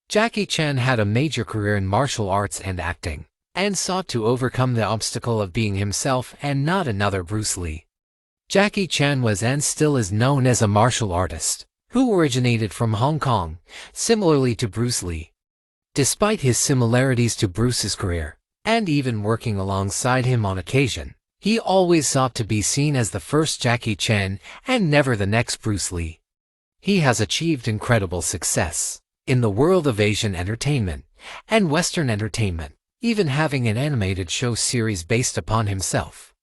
Jackie Chan had a major career in martial arts and acting, and sought to overcome the obstacle of being himself and not another Bruce Lee. Jackie Chan was and still is known as a martial artist, who originated from Hong Kong, similarly to Bruce Lee. Despite his similarities to Bruce's career, and even working alongside him on occasion, he always sought to be seen as the first Jackie Chan and never the next Bruce Lee. He has achieved incredible success in the world of Asian entertainment and Western entertainment, even having an animated show series based upon himself.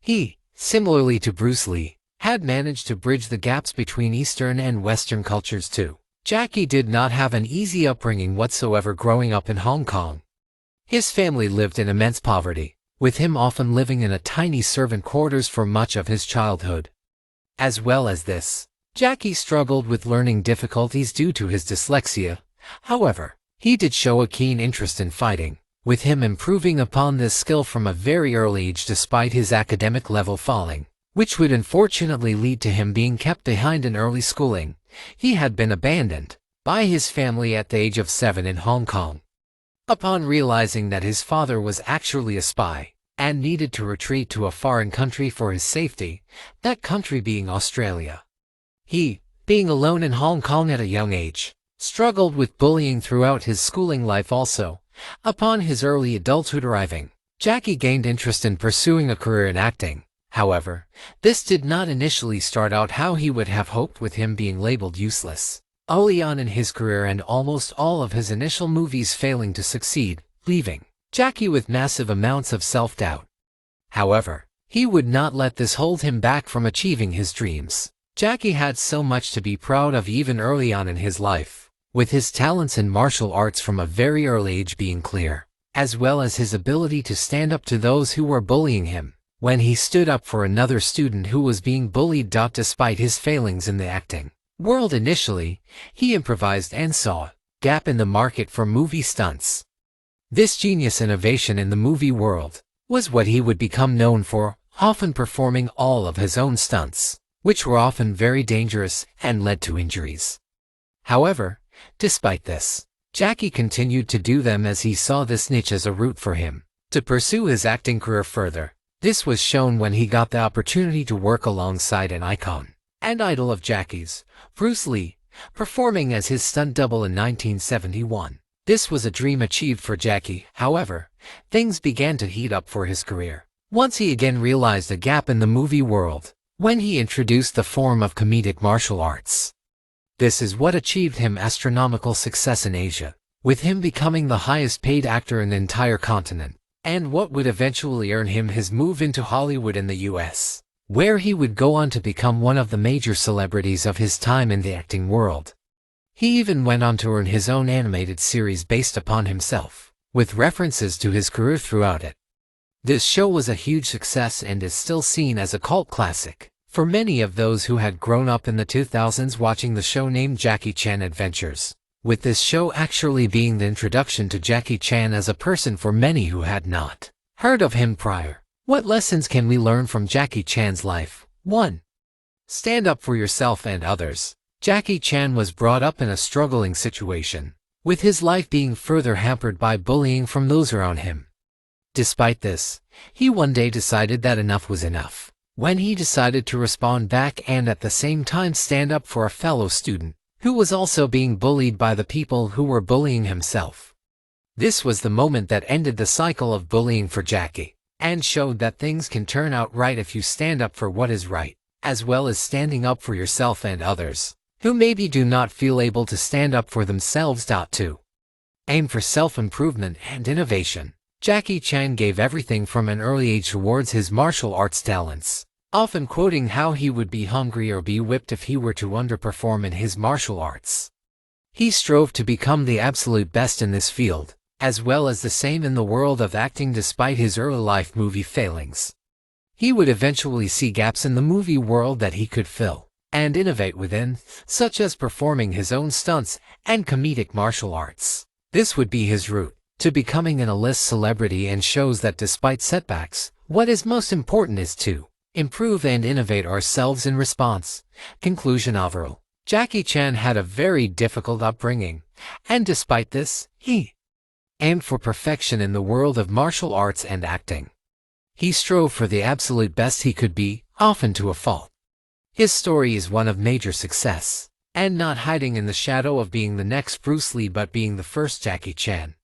He, similarly to Bruce Lee, had managed to bridge the gaps between Eastern and Western cultures too. Jackie did not have an easy upbringing whatsoever growing up in Hong Kong. His family lived in immense poverty, with him often living in a tiny servant quarters for much of his childhood. As well as this, Jackie struggled with learning difficulties due to his dyslexia. However, he did show a keen interest in fighting, with him improving upon this skill from a very early age despite his academic level falling, which would unfortunately lead to him being kept behind in early schooling. He had been abandoned by his family at the age of 7 in Hong Kong. Upon realizing that his father was actually a spy and needed to retreat to a foreign country for his safety, that country being Australia. He, being alone in Hong Kong at a young age, struggled with bullying throughout his schooling life also. Upon his early adulthood arriving, Jackie gained interest in pursuing a career in acting. However, this did not initially start out how he would have hoped, with him being labeled useless early on in his career and almost all of his initial movies failing to succeed, leaving Jackie with massive amounts of self-doubt. However, he would not let this hold him back from achieving his dreams. Jackie had so much to be proud of even early on in his life, with his talents in martial arts from a very early age being clear, as well as his ability to stand up to those who were bullying him. When he stood up for another student who was being bullied despite his failings in the acting world initially, he improvised and saw a gap in the market for movie stunts. This genius innovation in the movie world was what he would become known for, often performing all of his own stunts, which were often very dangerous and led to injuries. However, despite this, Jackie continued to do them as he saw this niche as a route for him to pursue his acting career further. This was shown when he got the opportunity to work alongside an icon and idol of Jackie's, Bruce Lee, performing as his stunt double in 1971. This was a dream achieved for Jackie. However, things began to heat up for his career once he again realized a gap in the movie world, when he introduced the form of comedic martial arts. This is what achieved him astronomical success in Asia, with him becoming the highest paid actor in the entire continent, and what would eventually earn him his move into Hollywood in the US, where he would go on to become one of the major celebrities of his time in the acting world. He even went on to earn his own animated series based upon himself, with references to his career throughout it. This show was a huge success and is still seen as a cult classic for many of those who had grown up in the 2000s watching the show named Jackie Chan Adventures, with this show actually being the introduction to Jackie Chan as a person for many who had not heard of him prior. What lessons can we learn from Jackie Chan's life? 1. Stand up for yourself and others. Jackie Chan was brought up in a struggling situation, with his life being further hampered by bullying from those around him. Despite this, he one day decided that enough was enough, when he decided to respond back and at the same time stand up for a fellow student who was also being bullied by the people who were bullying himself. This was the moment that ended the cycle of bullying for Jackie, and showed that things can turn out right if you stand up for what is right, as well as standing up for yourself and others, who maybe do not feel able to stand up for themselves. 2. Aim for self-improvement and innovation. Jackie Chan gave everything from an early age towards his martial arts talents, often quoting how he would be hungry or be whipped if he were to underperform in his martial arts. He strove to become the absolute best in this field, as well as the same in the world of acting despite his early life movie failings. He would eventually see gaps in the movie world that he could fill and innovate within, such as performing his own stunts and comedic martial arts. This would be his route to becoming an A-list celebrity, and shows that despite setbacks, what is most important is to improve and innovate ourselves in response. Conclusion. Overall, Jackie Chan had a very difficult upbringing, And despite this, he aimed for perfection in the world of martial arts and acting. He strove for the absolute best he could be, often to a fault. His story is one of major success, and not hiding in the shadow of being the next Bruce Lee but being the first Jackie Chan.